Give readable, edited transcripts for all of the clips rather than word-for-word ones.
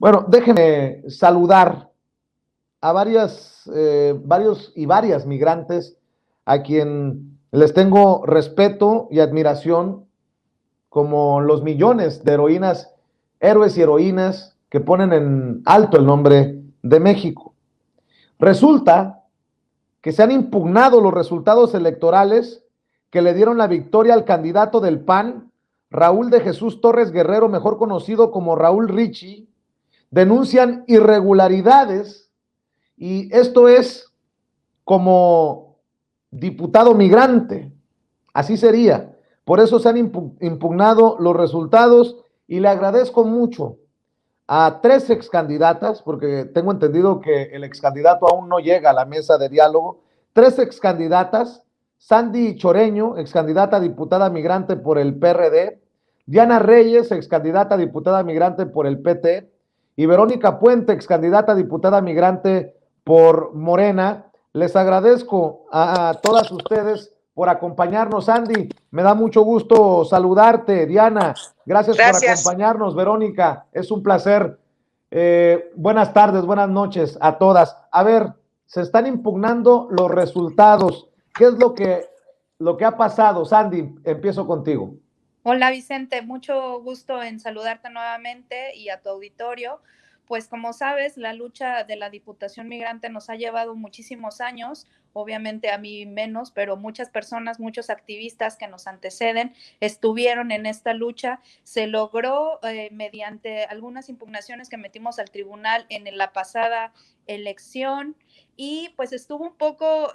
Bueno, déjenme saludar a varios y varias migrantes a quien les tengo respeto y admiración, como los millones de heroínas, héroes y heroínas que ponen en alto el nombre de México. Resulta que se han impugnado los resultados electorales que le dieron la victoria al candidato del PAN, Raúl de Jesús Torres Guerrero, mejor conocido como Raúl Richie. Denuncian irregularidades y esto es como diputado migrante, así sería. Por eso se han impugnado los resultados y le agradezco mucho a tres excandidatas, porque tengo entendido que el excandidato aún no llega a la mesa de diálogo, tres excandidatas: Sandy Choreño, excandidata a diputada migrante por el PRD; Diana Reyes, excandidata a diputada migrante por el PT; y Verónica Puente, excandidata a diputada migrante por Morena. Les agradezco a todas ustedes por acompañarnos. Andy, me da mucho gusto saludarte. Diana, gracias por acompañarnos. Verónica, es un placer. Buenas tardes, buenas noches a todas. A ver, se están impugnando los resultados. ¿Qué es lo que ha pasado? Sandy, empiezo contigo. Hola Vicente, mucho gusto en saludarte nuevamente y a tu auditorio. Pues como sabes, la lucha de la Diputación Migrante nos ha llevado muchísimos años, obviamente a mí menos, pero muchas personas, muchos activistas que nos anteceden estuvieron en esta lucha. Se logró mediante algunas impugnaciones que metimos al tribunal en la pasada elección y pues estuvo un poco,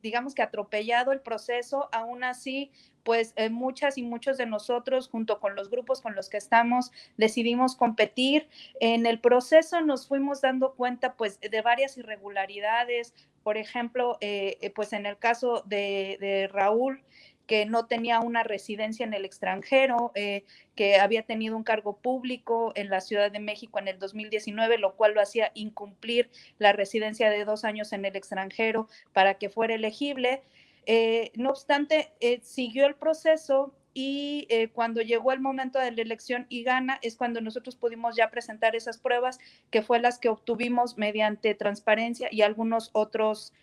digamos que atropellado el proceso, aún así pues muchas y muchos de nosotros, junto con los grupos con los que estamos, decidimos competir. En el proceso nos fuimos dando cuenta pues de varias irregularidades, por ejemplo, pues en el caso de Raúl, que no tenía una residencia en el extranjero, que había tenido un cargo público en la Ciudad de México en el 2019, lo cual lo hacía incumplir la residencia de 2 años en el extranjero para que fuera elegible. No obstante, siguió el proceso y cuando llegó el momento de la elección y gana, es cuando nosotros pudimos ya presentar esas pruebas, que fue las que obtuvimos mediante transparencia y algunos otros,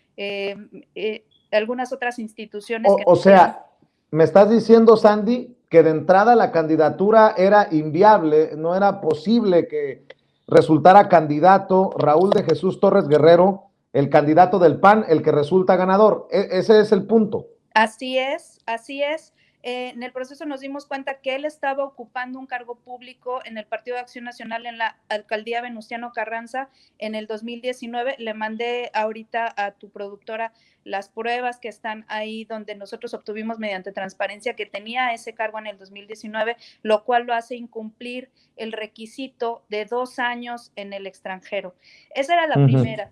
algunas otras instituciones. O sea, me estás diciendo, Sandy, que de entrada la candidatura era inviable, no era posible que resultara candidato Raúl de Jesús Torres Guerrero, el candidato del PAN, el que resulta ganador. Ese es el punto. Así es, así es. En el proceso nos dimos cuenta que él estaba ocupando un cargo público en el Partido de Acción Nacional en la alcaldía Venustiano Carranza en el 2019. Le mandé ahorita a tu productora las pruebas que están ahí donde nosotros obtuvimos mediante transparencia que tenía ese cargo en el 2019, lo cual lo hace incumplir el requisito de 2 años en el extranjero. Esa era la primera.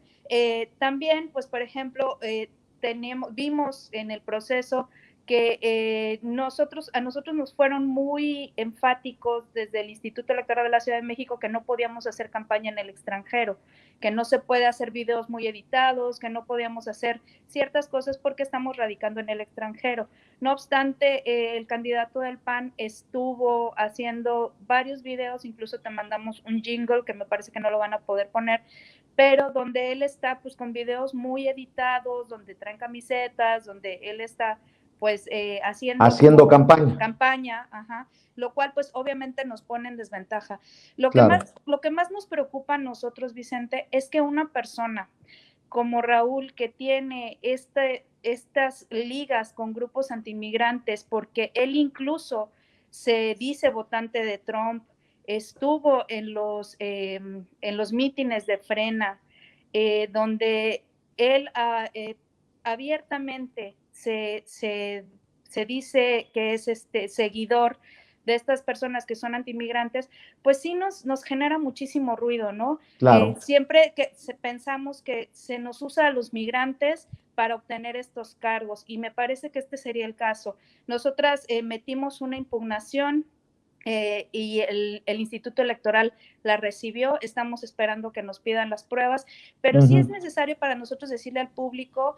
También, pues, por ejemplo, vimos en el proceso que a nosotros nos fueron muy enfáticos desde el Instituto Electoral de la Ciudad de México que no podíamos hacer campaña en el extranjero, que no se puede hacer videos muy editados, que no podíamos hacer ciertas cosas porque estamos radicando en el extranjero. No obstante, el candidato del PAN estuvo haciendo varios videos, incluso te mandamos un jingle que me parece que no lo van a poder poner, pero donde él está pues con videos muy editados, donde traen camisetas, donde él está pues haciendo campaña, ajá, lo cual pues obviamente nos pone en desventaja. Claro. Lo que más nos preocupa a nosotros, Vicente, es que una persona como Raúl, que tiene estas ligas con grupos antimigrantes, porque él incluso se dice votante de Trump, estuvo en los mítines de Frena, donde él abiertamente se dice que es seguidor de estas personas que son antimigrantes, pues sí nos genera muchísimo ruido, ¿no? Claro. Siempre que pensamos que se nos usa a los migrantes para obtener estos cargos y me parece que este sería el caso. Nosotras metimos una impugnación y el Instituto Electoral la recibió. Estamos esperando que nos pidan las pruebas, pero sí es necesario para nosotros decirle al público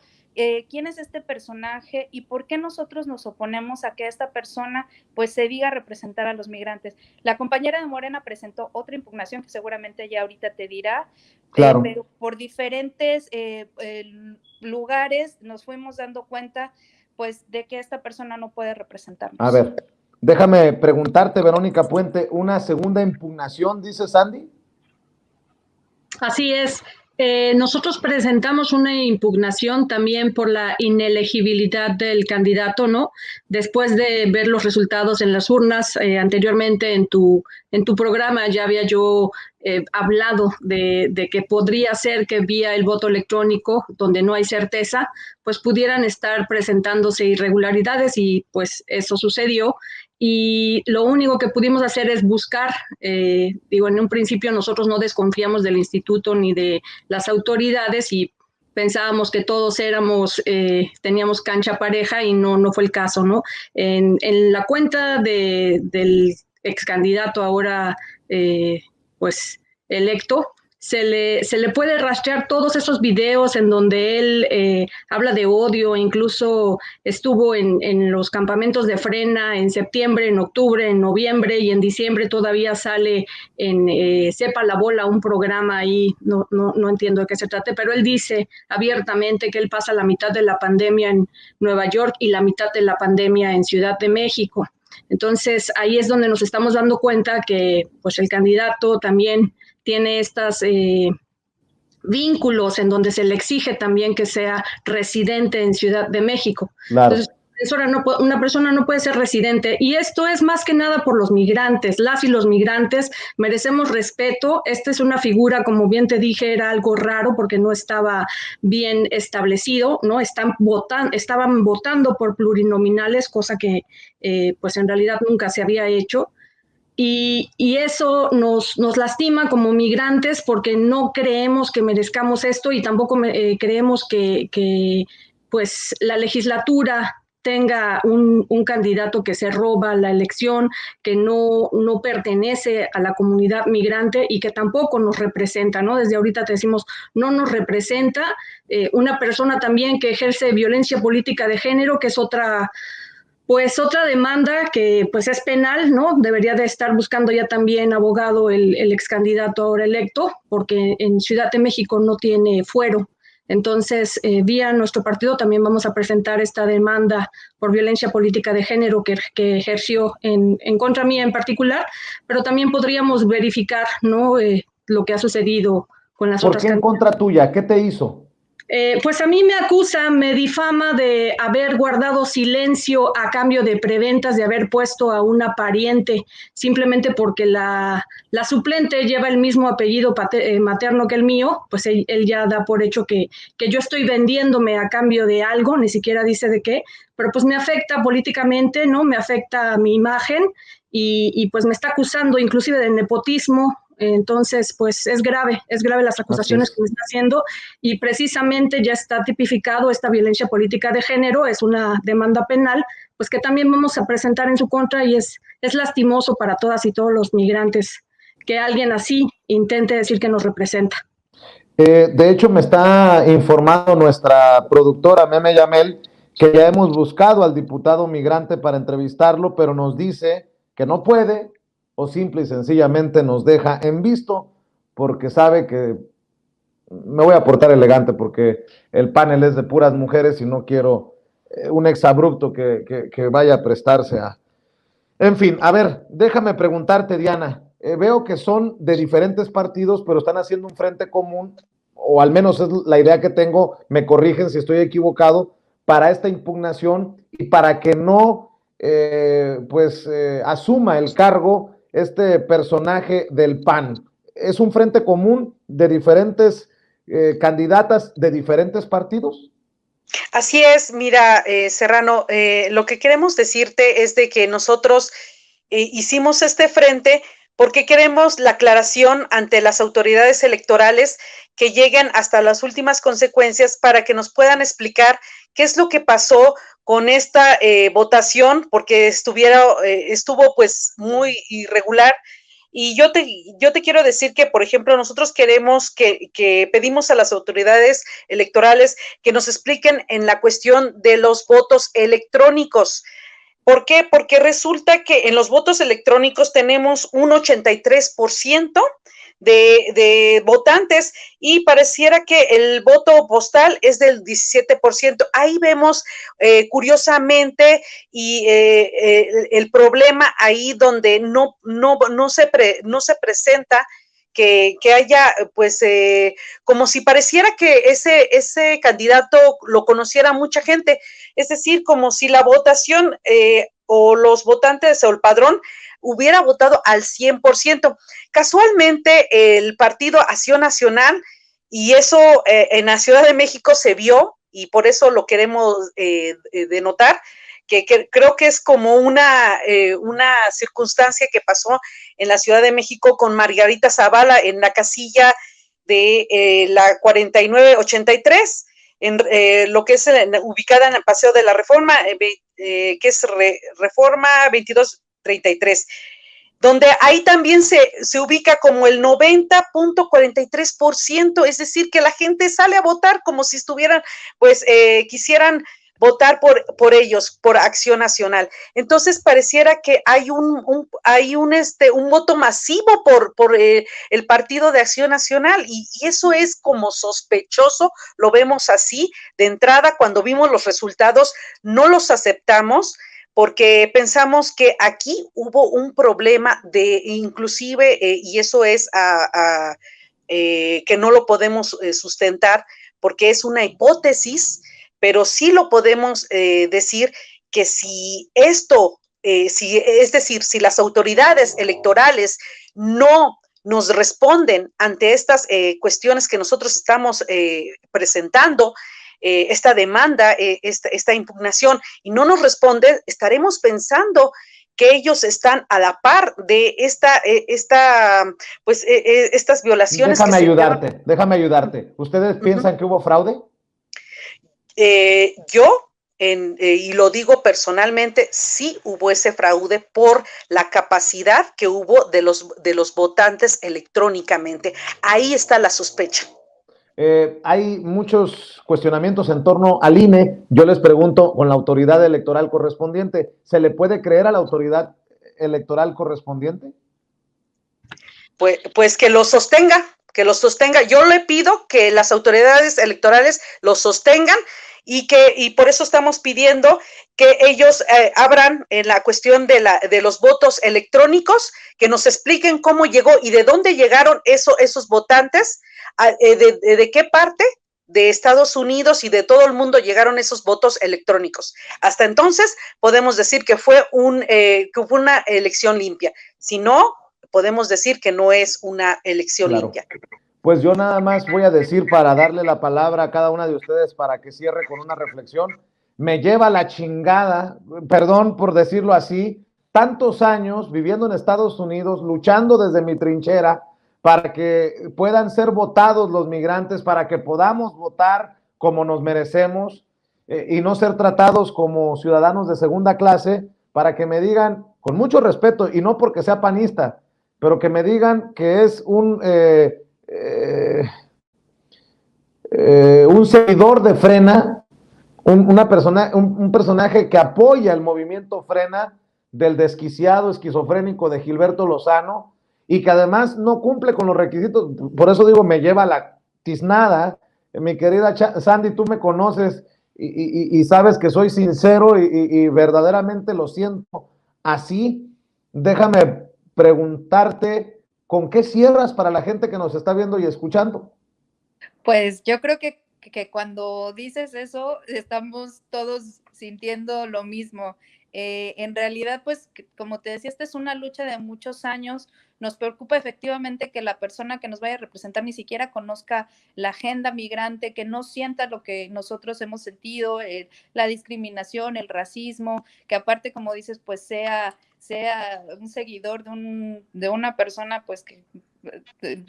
quién es este personaje y por qué nosotros nos oponemos a que esta persona pues se diga representar a los migrantes. La compañera de Morena presentó otra impugnación que seguramente ya ahorita te dirá, Claro. Pero por diferentes lugares nos fuimos dando cuenta pues de que esta persona no puede representarnos. A ver, déjame preguntarte, Verónica Puente, ¿una segunda impugnación, dice Sandy? Así es. Nosotros presentamos una impugnación también por la inelegibilidad del candidato, ¿no? Después de ver los resultados en las urnas, anteriormente en tu programa ya había yo hablado de que podría ser que vía el voto electrónico, donde no hay certeza, pues pudieran estar presentándose irregularidades y pues eso sucedió. Y lo único que pudimos hacer es buscar, digo, en un principio nosotros no desconfiamos del instituto ni de las autoridades y pensábamos que todos teníamos cancha pareja y no fue el caso, ¿no? En la cuenta del ex candidato ahora, pues, electo, se le puede rastrear todos esos videos en donde él habla de odio, incluso estuvo en los campamentos de Frena en septiembre, en octubre, en noviembre y en diciembre todavía sale en Sepa la Bola, un programa ahí, no entiendo de qué se trate, pero él dice abiertamente que él pasa la mitad de la pandemia en Nueva York y la mitad de la pandemia en Ciudad de México. Entonces ahí es donde nos estamos dando cuenta que pues el candidato también tiene estos vínculos en donde se le exige también que sea residente en Ciudad de México. Claro. Entonces, una persona no puede ser residente y esto es más que nada por los migrantes. Las y los migrantes merecemos respeto. Esta es una figura, como bien te dije, era algo raro porque no estaba bien establecido, ¿no? Estaban votando por plurinominales, cosa que pues en realidad nunca se había hecho. Y eso nos lastima como migrantes porque no creemos que merezcamos esto y tampoco creemos que pues la legislatura tenga un candidato que se roba la elección, que no pertenece a la comunidad migrante y que tampoco nos representa, ¿no? Desde ahorita te decimos, no nos representa. Una persona también que ejerce violencia política de género, que es otra demanda que pues es penal, ¿no? Debería de estar buscando ya también abogado el ex candidato ahora electo, porque en Ciudad de México no tiene fuero. Entonces, vía nuestro partido también vamos a presentar esta demanda por violencia política de género que ejerció en contra mía en particular, pero también podríamos verificar, ¿no? Lo que ha sucedido con las otras. ¿Por qué en contra tuya? ¿Qué te hizo? Pues a mí me acusa, me difama de haber guardado silencio a cambio de preventas, de haber puesto a una pariente, simplemente porque la suplente lleva el mismo apellido materno que el mío, pues él ya da por hecho que yo estoy vendiéndome a cambio de algo, ni siquiera dice de qué, pero pues me afecta políticamente, ¿no? Me afecta a mi imagen y pues me está acusando inclusive de nepotismo. Entonces, pues es grave las acusaciones que me está haciendo y precisamente ya está tipificado esta violencia política de género, es una demanda penal, pues que también vamos a presentar en su contra y es lastimoso para todas y todos los migrantes que alguien así intente decir que nos representa. De hecho, me está informando nuestra productora Meme Yamel que ya hemos buscado al diputado migrante para entrevistarlo, pero nos dice que no puede o simple y sencillamente nos deja en visto porque sabe que me voy a portar elegante porque el panel es de puras mujeres y no quiero un exabrupto que vaya a prestarse a... En fin, a ver, déjame preguntarte, Diana. Veo que son de diferentes partidos, pero están haciendo un frente común, o al menos es la idea que tengo, me corrigen si estoy equivocado, para esta impugnación y para que no asuma el cargo este personaje del PAN. ¿Es un frente común de diferentes candidatas de diferentes partidos? Así es, mira, Serrano, lo que queremos decirte es de que nosotros hicimos este frente porque queremos la aclaración ante las autoridades electorales que lleguen hasta las últimas consecuencias para que nos puedan explicar qué es lo que pasó con esta votación porque estuvo pues muy irregular. Y yo te quiero decir que, por ejemplo, nosotros queremos que pedimos a las autoridades electorales que nos expliquen en la cuestión de los votos electrónicos. ¿Por qué? Porque resulta que en los votos electrónicos tenemos un 83% de votantes y pareciera que el voto postal es del 17%. Ahí vemos curiosamente y el problema ahí donde no se presenta que haya, pues, como si pareciera que ese candidato lo conociera mucha gente, es decir, como si la votación o los votantes o el padrón hubiera votado al 100%. Casualmente, el partido Acción Nacional, y eso en la Ciudad de México se vio, y por eso lo queremos denotar, que creo que es como una circunstancia que pasó en la Ciudad de México con Margarita Zavala en la casilla de la 4983, en lo que es ubicada en el Paseo de la Reforma, que es Reforma 2233, donde ahí también se ubica como el 90.43%, es decir, que la gente sale a votar como si estuvieran, pues, quisieran votar por ellos, por Acción Nacional. Entonces pareciera que hay un voto masivo por el partido de Acción Nacional y eso es como sospechoso, lo vemos así de entrada. Cuando vimos los resultados no los aceptamos porque pensamos que aquí hubo un problema de inclusive, y eso es que no lo podemos sustentar porque es una hipótesis, pero sí lo podemos decir que si esto, es decir, si las autoridades electorales no nos responden ante estas cuestiones que nosotros estamos presentando, esta demanda, esta impugnación, y no nos responde, estaremos pensando que ellos están a la par de estas violaciones. Déjame ayudarte. ¿Ustedes piensan que hubo fraude? Yo, y lo digo personalmente, sí hubo ese fraude por la capacidad que hubo de los votantes electrónicamente. Ahí está la sospecha. Hay muchos cuestionamientos en torno al INE. Yo les pregunto, con la autoridad electoral correspondiente, ¿se le puede creer a la autoridad electoral correspondiente? Pues que lo sostenga, Yo le pido que las autoridades electorales lo sostengan y por eso estamos pidiendo que ellos abran en la cuestión de los votos electrónicos, que nos expliquen cómo llegó y de dónde llegaron esos votantes, de qué parte de Estados Unidos y de todo el mundo llegaron esos votos electrónicos. Hasta entonces podemos decir que fue una elección limpia. Si no, podemos decir que no es una elección limpia. Pues yo nada más voy a decir, para darle la palabra a cada una de ustedes para que cierre con una reflexión. Me lleva la chingada, perdón por decirlo así, tantos años viviendo en Estados Unidos, luchando desde mi trinchera para que puedan ser votados los migrantes, para que podamos votar como nos merecemos y no ser tratados como ciudadanos de segunda clase, para que me digan, con mucho respeto, y no porque sea panista, pero que me digan que es un seguidor de Frena, un personaje que apoya el movimiento Frena del desquiciado esquizofrénico de Gilberto Lozano y que además no cumple con los requisitos. Por eso digo, me lleva la tiznada. Mi querida Sandy, tú me conoces y sabes que soy sincero y verdaderamente lo siento así. Déjame preguntarte, ¿con qué cierras para la gente que nos está viendo y escuchando? Pues yo creo que cuando dices eso, estamos todos sintiendo lo mismo. En realidad, pues, como te decía, esta es una lucha de muchos años. Nos preocupa efectivamente que la persona que nos vaya a representar ni siquiera conozca la agenda migrante, que no sienta lo que nosotros hemos sentido, la discriminación, el racismo, que aparte, como dices, pues sea un seguidor de una persona, pues, que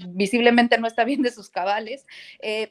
visiblemente no está bien de sus cabales,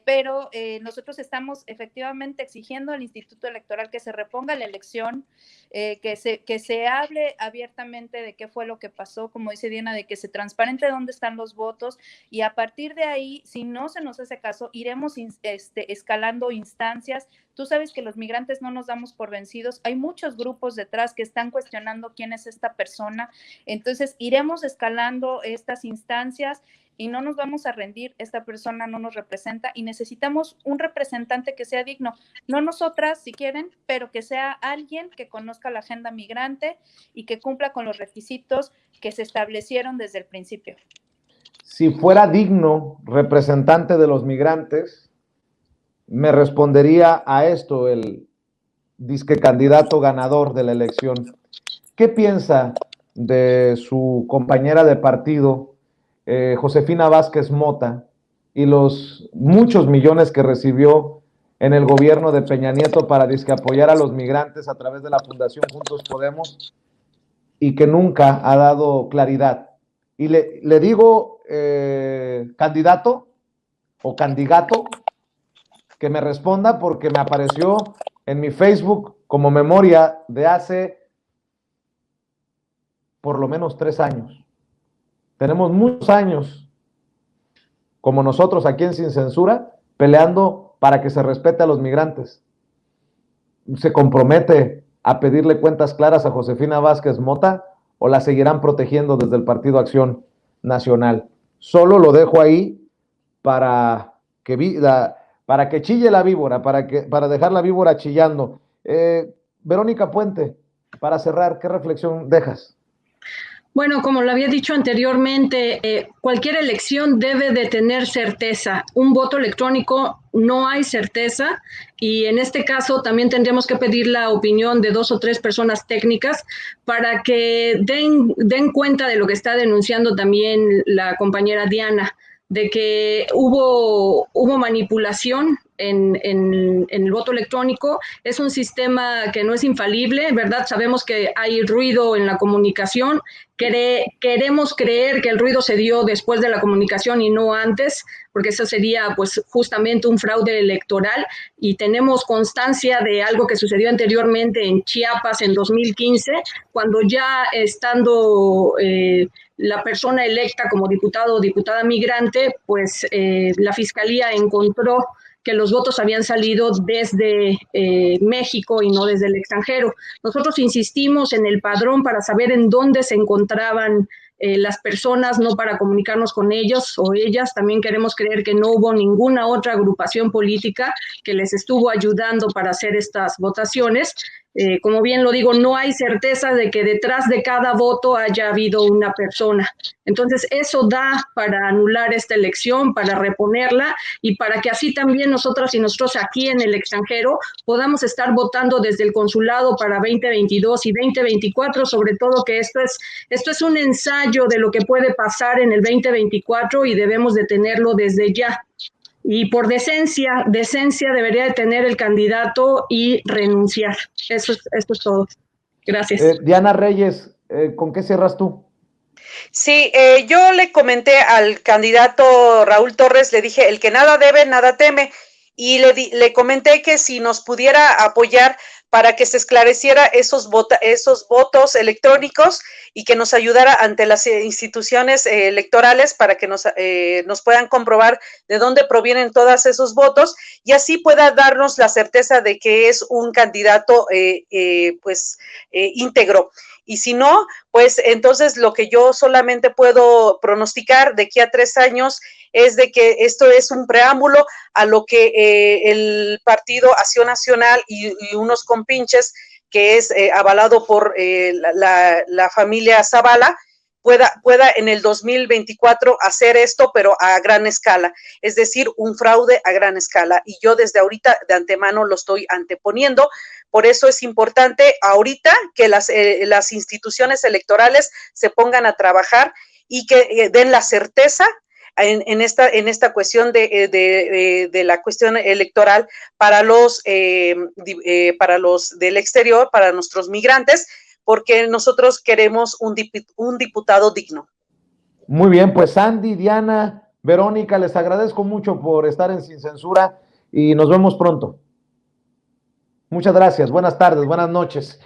pero nosotros estamos efectivamente exigiendo al Instituto Electoral que se reponga la elección, que se hable abiertamente de qué fue lo que pasó, como dice Diana, de que se transparente dónde están los votos, y a partir de ahí, si no se nos hace caso, iremos escalando instancias. Tú sabes que los migrantes no nos damos por vencidos, hay muchos grupos detrás que están cuestionando quién es esta persona, entonces iremos escalando estas instancias y no nos vamos a rendir. Esta persona no nos representa y necesitamos un representante que sea digno, no nosotras si quieren, pero que sea alguien que conozca la agenda migrante y que cumpla con los requisitos que se establecieron desde el principio. Si fuera digno representante de los migrantes, me respondería a esto el disque candidato ganador de la elección. ¿Qué piensa de su compañera de partido, Josefina Vázquez Mota, y los muchos millones que recibió en el gobierno de Peña Nieto para disque apoyar a los migrantes a través de la Fundación Juntos Podemos, y que nunca ha dado claridad? Y le digo candidato o candidato, que me responda, porque me apareció en mi Facebook como memoria de hace por lo menos 3 años. Tenemos muchos años, como nosotros aquí en Sin Censura, peleando para que se respete a los migrantes. ¿Se compromete a pedirle cuentas claras a Josefina Vázquez Mota o la seguirán protegiendo desde el Partido Acción Nacional? Solo lo dejo ahí para que chille la víbora, para dejar la víbora chillando. Verónica Puente, para cerrar, ¿qué reflexión dejas? Bueno, como lo había dicho anteriormente, cualquier elección debe de tener certeza. Un voto electrónico no hay certeza, y en este caso también tendríamos que pedir la opinión de 2 o 3 personas técnicas para que den cuenta de lo que está denunciando también la compañera Diana, de que hubo manipulación en el voto electrónico. Es un sistema que no es infalible, ¿verdad? Sabemos que hay ruido en la comunicación. Queremos creer que el ruido se dio después de la comunicación y no antes, porque eso sería pues justamente un fraude electoral, y tenemos constancia de algo que sucedió anteriormente en Chiapas en 2015, cuando ya estando la persona electa como diputado o diputada migrante, pues la Fiscalía encontró que los votos habían salido desde México y no desde el extranjero. Nosotros insistimos en el padrón para saber en dónde se encontraban las personas, no para comunicarnos con ellos o ellas. También queremos creer que no hubo ninguna otra agrupación política que les estuvo ayudando para hacer estas votaciones. Como bien lo digo, no hay certeza de que detrás de cada voto haya habido una persona. Entonces, eso da para anular esta elección, para reponerla, y para que así también nosotras y nosotros aquí en el extranjero podamos estar votando desde el consulado para 2022 y 2024, sobre todo que esto es un ensayo de lo que puede pasar en el 2024 y debemos de tenerlo desde ya. Y por decencia debería de tener el candidato y renunciar. Esto es todo. Gracias. Diana Reyes, ¿con qué cierras tú? Sí, yo le comenté al candidato Raúl Torres, le dije, el que nada debe, nada teme, y le comenté que si nos pudiera apoyar para que se esclareciera esos votos electrónicos y que nos ayudara ante las instituciones electorales para que nos puedan comprobar de dónde provienen todos esos votos, y así pueda darnos la certeza de que es un candidato íntegro. Y si no, pues entonces lo que yo solamente puedo pronosticar de aquí a 3 años es de que esto es un preámbulo a lo que el Partido Acción Nacional y unos compinches, que es avalado por la familia Zavala, pueda en el 2024 hacer esto, pero a gran escala, es decir, un fraude a gran escala. Y yo desde ahorita de antemano lo estoy anteponiendo. Por eso es importante ahorita que las instituciones electorales se pongan a trabajar y que den la certeza en esta cuestión de la cuestión electoral para los del exterior, para nuestros migrantes, porque nosotros queremos un diputado digno. Muy bien, pues Sandy, Diana, Verónica, les agradezco mucho por estar en Sin Censura y nos vemos pronto. Muchas gracias, buenas tardes, buenas noches.